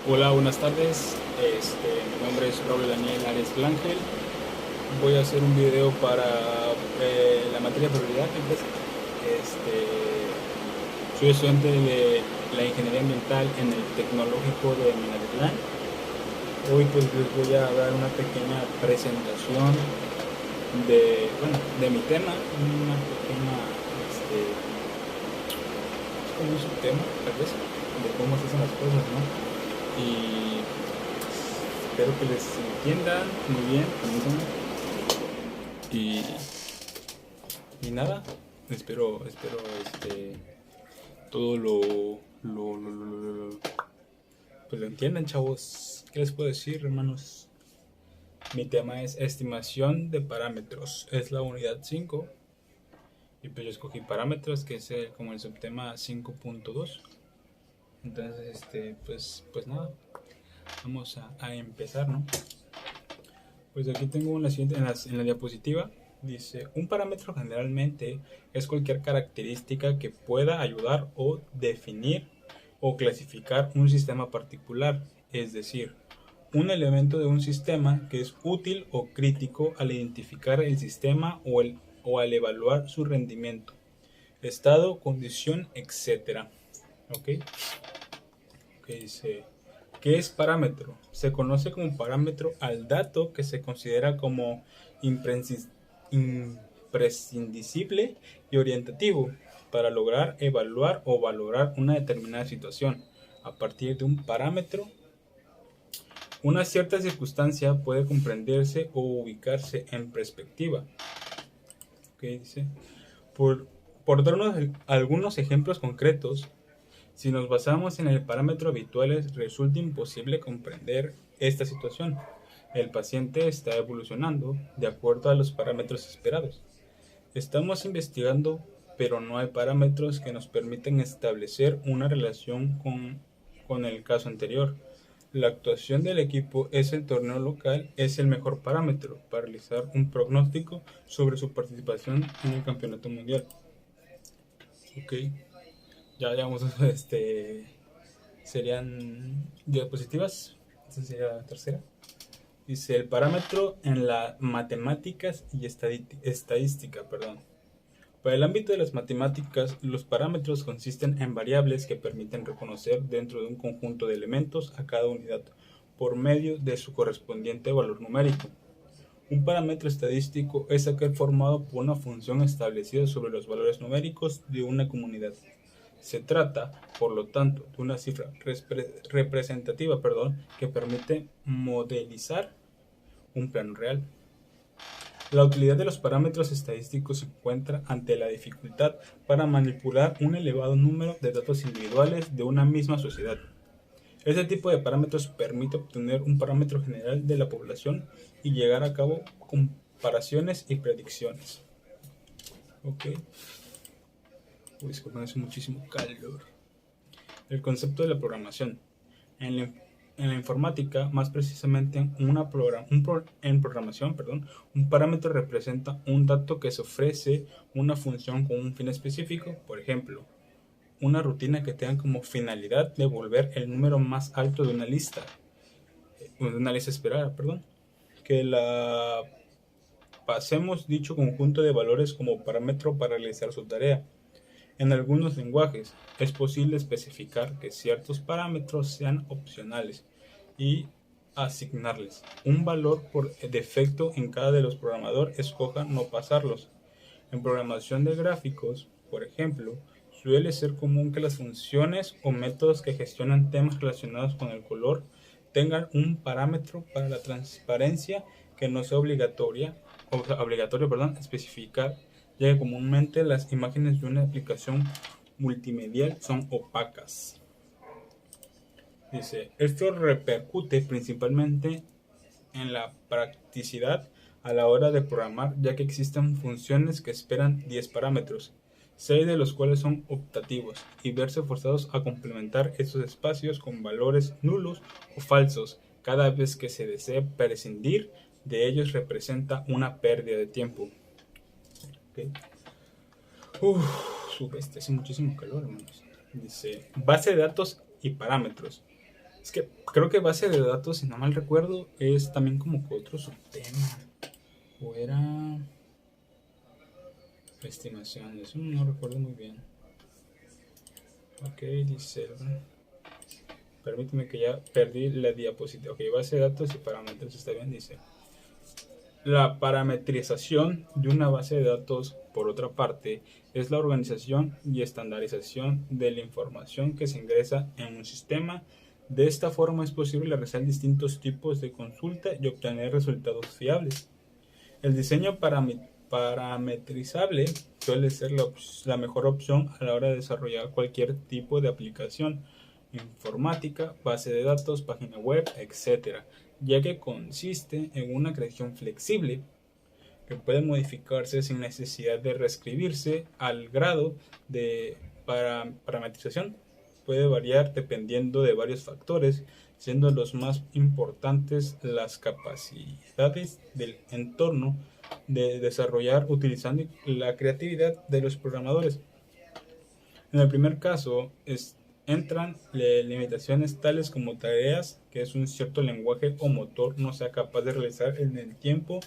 Hola, buenas tardes. Mi nombre es Raúl Daniel Arias Ángel. Voy a hacer un video para la materia de probabilidad que empieza. Soy estudiante de la ingeniería ambiental en el Tecnológico de Minatitlán. Hoy pues les voy a dar una pequeña presentación de mi tema, una pequeña, es como un subtema, tal vez, de cómo se hacen las cosas, ¿no? Y espero que les entiendan muy bien. Y, y nada, espero todo pues lo entiendan, chavos. ¿Qué les puedo decir, hermanos? Mi tema es estimación de parámetros. Es la unidad 5. Y pues yo escogí parámetros, que es como el subtema 5.2. Entonces, pues nada, vamos a empezar, ¿no? Pues aquí tengo una siguiente, en la diapositiva. Dice, un parámetro generalmente es cualquier característica que pueda ayudar o definir o clasificar un sistema particular, es decir, un elemento de un sistema que es útil o crítico al identificar el sistema o al evaluar su rendimiento, estado, condición, etcétera. ¿Ok? Dice, ¿qué es parámetro? Se conoce como parámetro al dato que se considera como imprescindible y orientativo para lograr evaluar o valorar una determinada situación. A partir de un parámetro, una cierta circunstancia puede comprenderse o ubicarse en perspectiva. Dice, por, por darnos algunos ejemplos concretos, si nos basamos en el parámetro habituales, resulta imposible comprender esta situación. El paciente está evolucionando de acuerdo a los parámetros esperados. Estamos investigando, pero no hay parámetros que nos permitan establecer una relación con el caso anterior. La actuación del equipo es el torneo local, es el mejor parámetro para realizar un pronóstico sobre su participación en el campeonato mundial. Ok, ya llevamos serían diapositivas. Esta sería la tercera. Dice el parámetro en las matemáticas y estadística. Para el ámbito de las matemáticas, los parámetros consisten en variables que permiten reconocer dentro de un conjunto de elementos a cada unidad por medio de su correspondiente valor numérico. Un parámetro estadístico es aquel formado por una función establecida sobre los valores numéricos de una comunidad. Se trata, por lo tanto, de una cifra representativa que permite modelizar un plano real. La utilidad de los parámetros estadísticos se encuentra ante la dificultad para manipular un elevado número de datos individuales de una misma sociedad. Este tipo de parámetros permite obtener un parámetro general de la población y llegar a cabo comparaciones y predicciones. Ok. Disculpen, hace muchísimo calor. El concepto de la programación. En la informática, más precisamente en programación, un parámetro representa un dato que se ofrece una función con un fin específico. Por ejemplo, una rutina que tenga como finalidad devolver el número más alto de una lista esperada, que la pasemos dicho conjunto de valores como parámetro para realizar su tarea. En algunos lenguajes es posible especificar que ciertos parámetros sean opcionales y asignarles un valor por defecto en cada de los programadores escoja no pasarlos. En programación de gráficos, por ejemplo, suele ser común que las funciones o métodos que gestionan temas relacionados con el color tengan un parámetro para la transparencia que no sea obligatorio especificar, ya que comúnmente las imágenes de una aplicación multimedial son opacas. Dice, esto repercute principalmente en la practicidad a la hora de programar, ya que existen funciones que esperan 10 parámetros, 6 de los cuales son optativos, y verse forzados a complementar esos espacios con valores nulos o falsos cada vez que se desee prescindir de ellos representa una pérdida de tiempo. Okay. Hace muchísimo calor, hermanos. Dice, base de datos y parámetros. Es que creo que base de datos, si no mal recuerdo, es también como que otro subtema. O era estimación, eso no recuerdo muy bien. Ok, dice. Permíteme que ya perdí la diapositiva. Ok, base de datos y parámetros, está bien, dice. La parametrización de una base de datos, por otra parte, es la organización y estandarización de la información que se ingresa en un sistema. De esta forma es posible realizar distintos tipos de consulta y obtener resultados fiables. El diseño parametrizable suele ser la mejor opción a la hora de desarrollar cualquier tipo de aplicación informática, base de datos, página web, etc., ya que consiste en una creación flexible que puede modificarse sin necesidad de reescribirse. Al grado de parametrización puede variar dependiendo de varios factores, siendo los más importantes las capacidades del entorno de desarrollar utilizando la creatividad de los programadores. En el primer caso entran limitaciones tales como tareas que es un cierto lenguaje o motor no sea capaz de realizar en el tiempo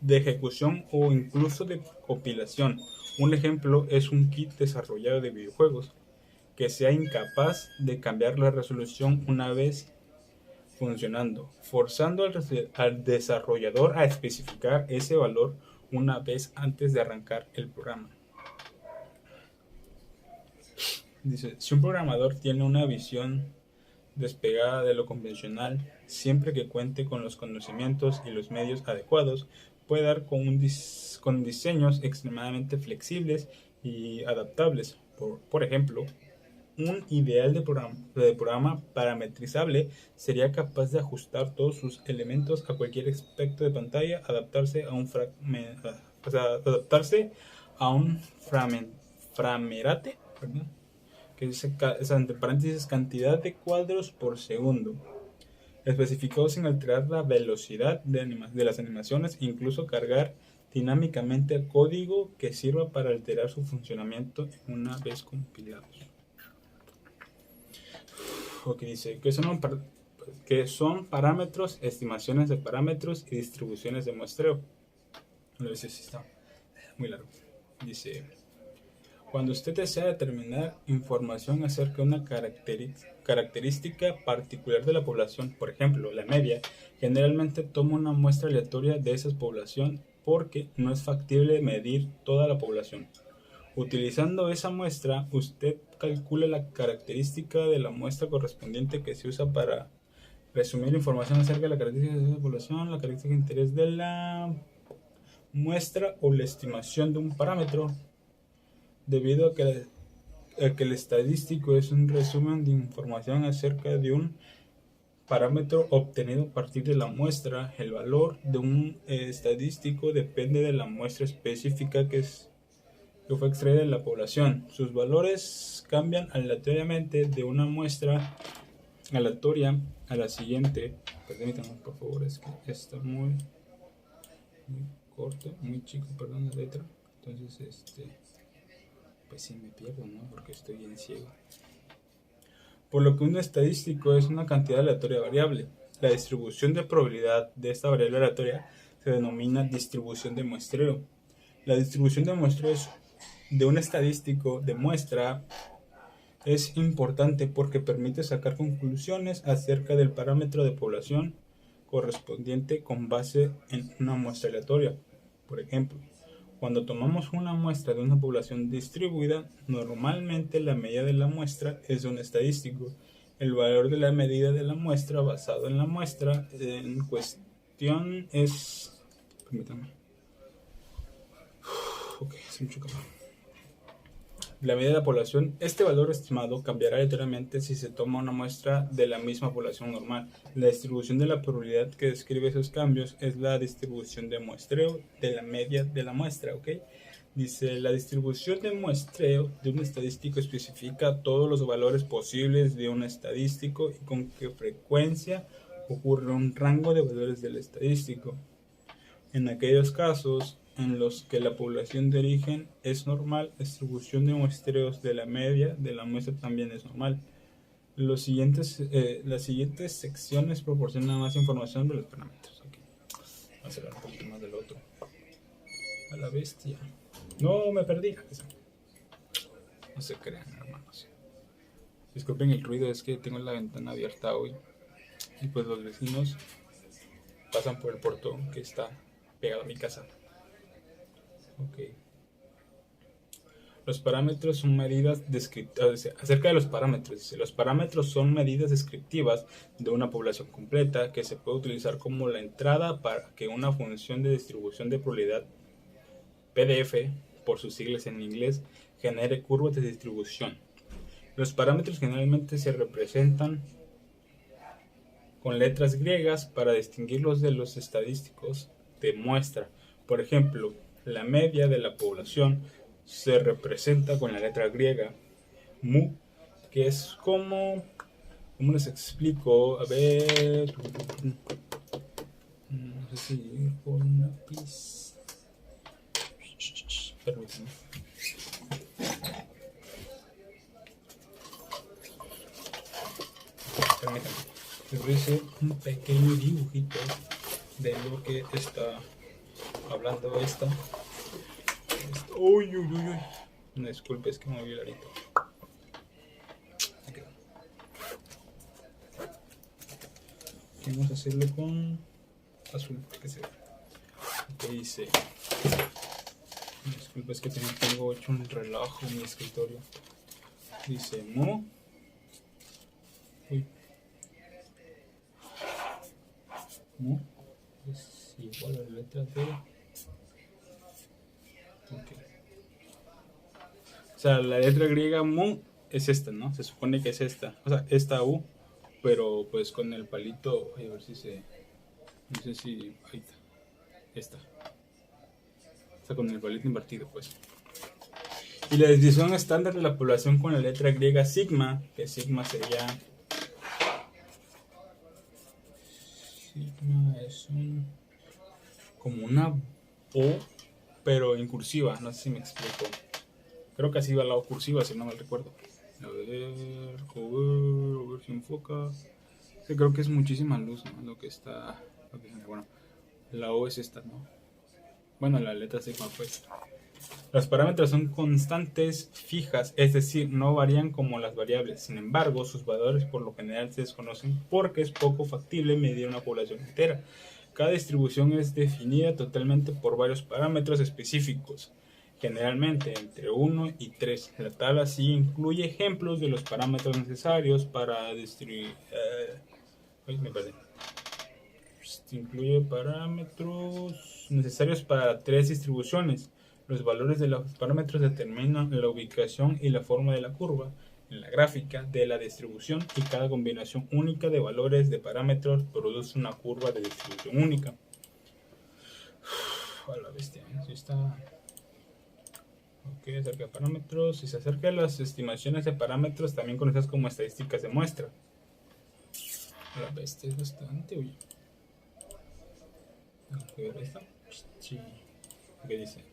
de ejecución o incluso de compilación. Un ejemplo es un kit desarrollado de videojuegos que sea incapaz de cambiar la resolución una vez funcionando, forzando al desarrollador a especificar ese valor una vez antes de arrancar el programa. Dice, si un programador tiene una visión despegada de lo convencional, siempre que cuente con los conocimientos y los medios adecuados, puede dar con diseños extremadamente flexibles y adaptables. Por ejemplo, un ideal de programa parametrizable sería capaz de ajustar todos sus elementos a cualquier aspecto de pantalla, adaptarse a un framerate, perdón, que es entre paréntesis cantidad de cuadros por segundo, especificado sin alterar la velocidad de las animaciones e incluso cargar dinámicamente código que sirva para alterar su funcionamiento una vez compilados. Ok, dice que son parámetros, estimaciones de parámetros y distribuciones de muestreo. No sé si está muy largo. Dice, cuando usted desea determinar información acerca de una característica particular de la población, por ejemplo, la media, generalmente toma una muestra aleatoria de esa población porque no es factible medir toda la población. Utilizando esa muestra, usted calcula la característica de la muestra correspondiente que se usa para resumir información acerca de la característica de esa población, la característica de interés de la muestra o la estimación de un parámetro. Debido a que el estadístico es un resumen de información acerca de un parámetro obtenido a partir de la muestra, el valor de un estadístico depende de la muestra específica que fue extraída de la población. Sus valores cambian aleatoriamente de una muestra aleatoria a la siguiente. Permítanme, por favor, es que está muy corto, muy chico, perdón, la letra. Entonces, pues sí me pierdo, ¿no? Porque estoy bien ciego. Por lo que un estadístico es una cantidad aleatoria variable. La distribución de probabilidad de esta variable aleatoria se denomina distribución de muestreo. La distribución de muestreo de un estadístico de muestra es importante porque permite sacar conclusiones acerca del parámetro de población correspondiente con base en una muestra aleatoria. Por ejemplo, cuando tomamos una muestra de una población distribuida, normalmente la medida de la muestra es de un estadístico. El valor de la medida de la muestra basado en la muestra en cuestión es... Permítanme. Ok, hace mucho calor. La medida de la población, este valor estimado cambiará aleatoriamente si se toma una muestra de la misma población normal. La distribución de la probabilidad que describe esos cambios es la distribución de muestreo de la media de la muestra, ¿ok? Dice, la distribución de muestreo de un estadístico especifica todos los valores posibles de un estadístico y con qué frecuencia ocurre un rango de valores del estadístico. En aquellos casos en los que la población de origen es normal, la distribución de muestreos de la media de la muestra también es normal. Las siguientes secciones proporcionan más información sobre los parámetros. Okay. Vamos a hablar un poquito más del otro. A la bestia. No, me perdí. No se crean, hermanos. Disculpen el ruido, es que tengo la ventana abierta hoy. Y pues los vecinos pasan por el portón que está pegado a mi casa. Ok. Los parámetros son medidas descriptivas. Acerca de los parámetros son medidas descriptivas de una población completa que se puede utilizar como la entrada para que una función de distribución de probabilidad PDF, por sus siglas en inglés, genere curvas de distribución. Los parámetros generalmente se representan con letras griegas para distinguirlos de los estadísticos de muestra. Por ejemplo, la media de la población se representa con la letra griega mu, que es como... ¿Cómo les explico? A ver... No sé si ir por un lápiz... Permítanme. Les voy a hacer un pequeño dibujito de lo que está hablando esta. Uy. No, disculpe, es que me moví el arito. Okay. Vamos a hacerlo con azul, que se ve. Que dice... Disculpe, es que tengo hecho un relajo en mi escritorio. Dice mu. Uy. Mu es igual a la letra D. Okay. O sea, la letra griega mu es esta, ¿no? Se supone que es esta. O sea, esta U, pero pues con el palito, a ver si se... No sé si... Ahí está. Esta. O sea, con el palito invertido, pues. Y la desviación estándar de la población con la letra griega sigma, que sigma sería... Sigma es como una O, pero en cursiva, no sé si me explico. Creo que así va la O cursiva, si no me recuerdo. A ver si enfoca. Sí, creo que es muchísima luz, ¿no? Lo que está... Bueno, la O es esta, ¿no? Bueno, la letra sigma, pues. Los parámetros son constantes fijas, es decir, no varían como las variables. Sin embargo, sus valores por lo general se desconocen porque es poco factible medir una población entera. Cada distribución es definida totalmente por varios parámetros específicos, generalmente entre 1 y 3. La tabla sí incluye ejemplos de los parámetros necesarios para distribuir... Incluye parámetros necesarios para 3 distribuciones. Los valores de los parámetros determinan la ubicación y la forma de la curva en la gráfica de la distribución, y cada combinación única de valores de parámetros produce una curva de distribución única. A la bestia, ¿sí está? Ok, acerca de parámetros. Si se acerca a las estimaciones de parámetros, también conocidas como estadísticas de muestra. A la bestia es bastante, oye. ¿Ver esta? Sí. ¿Qué dice?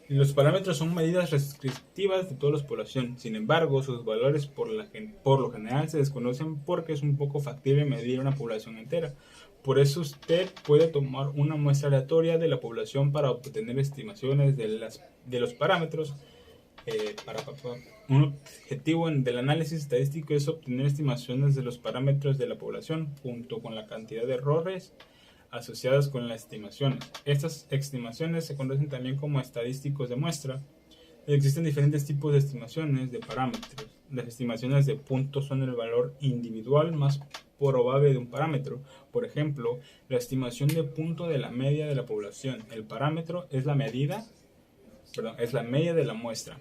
Los parámetros son medidas restrictivas de toda la población. Sin embargo, sus valores por lo general se desconocen porque es un poco factible medir una población entera. Por eso usted puede tomar una muestra aleatoria de la población para obtener estimaciones de los parámetros. Un objetivo del análisis estadístico es obtener estimaciones de los parámetros de la población junto con la cantidad de errores asociadas con las estimaciones. Estas estimaciones se conocen también como estadísticos de muestra. Existen diferentes tipos de estimaciones de parámetros. Las estimaciones de puntos son el valor individual más probable de un parámetro. Por ejemplo, la estimación de punto de la media de la población. El parámetro es la media de la muestra.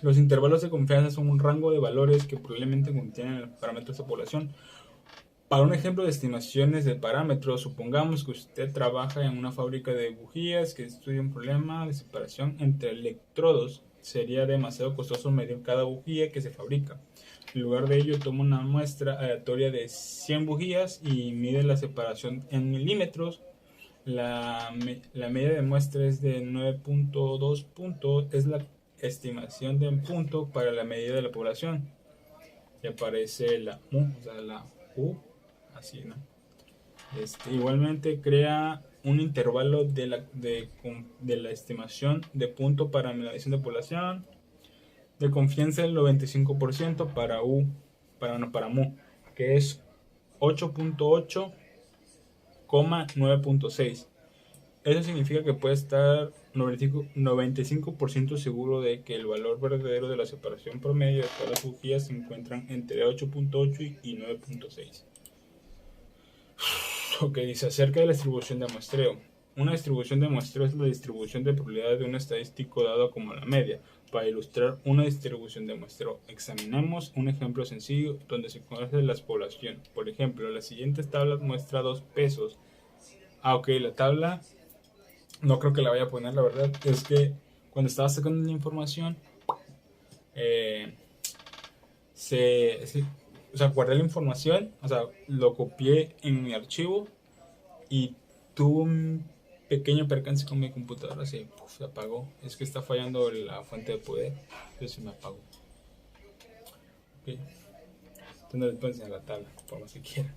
Los intervalos de confianza son un rango de valores que probablemente contienen los parámetros de población. Para un ejemplo de estimaciones de parámetros, supongamos que usted trabaja en una fábrica de bujías que estudia un problema de separación entre electrodos. Sería demasiado costoso medir cada bujía que se fabrica. En lugar de ello, toma una muestra aleatoria de 100 bujías y mide la separación en milímetros. La media de muestra es de 9.2 puntos. Es la estimación de un punto para la medida de la población. y aparece la mu, o sea, la u, así, ¿no? Igualmente crea un intervalo de la estimación de punto para medición de población, de confianza del 95% para U, para mu, que es 8.8, 9.6. Eso significa que puede estar 95% seguro de que el valor verdadero de la separación promedio de todas las bujías se encuentran entre 8.8 y 9.6. Ok, dice acerca de la distribución de muestreo. Una distribución de muestreo es la distribución de probabilidades de un estadístico dado como la media. Para ilustrar una distribución de muestreo, examinamos un ejemplo sencillo donde se conoce las poblaciones. Por ejemplo, las siguientes tablas muestra 2 pesos. Ok, la tabla no creo que la vaya a poner, la verdad. Es que cuando estaba sacando la información, eh, o sea, guardé la información, o sea, lo copié en mi archivo y tuve un pequeño percance con mi computadora, así se apagó. Es que está fallando la fuente de poder, entonces se me apagó. Okay. Entonces no les puedo enseñar la tabla, por más que quiera.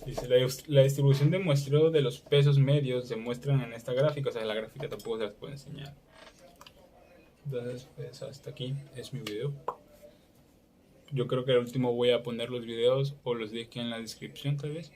Dice, la distribución de muestreo de los pesos medios se muestran en esta gráfica, o sea, la gráfica tampoco se las puedo enseñar. Entonces, pues hasta aquí es mi video. Yo creo que al último voy a poner los videos o los dejé en la descripción tal vez.